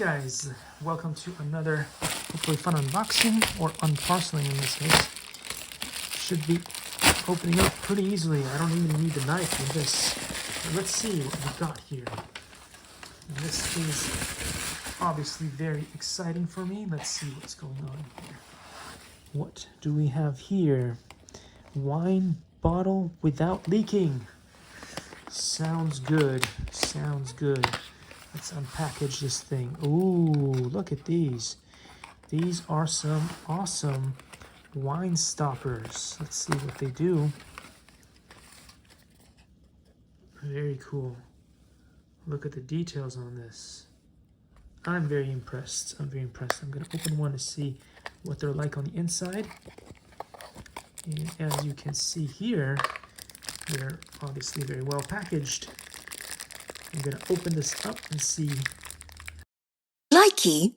guys, welcome to another hopefully fun unboxing or unparceling in this case. Should be opening up pretty easily. I don't even need the knife for this. But let's see what we got here. This is obviously very exciting for me. Let's see what's going on here. What do we have here? Wine bottle without leaking. Sounds good. Sounds good. Let's unpackage this thing. Ooh, look at these. These are some awesome wine stoppers. Let's see what they do. Very cool. Look at the details on this. I'm very impressed. I'm going to open one to see what they're like on the inside. And as you can see here, they're obviously very well packaged. I'm going to open this up and see. Likey.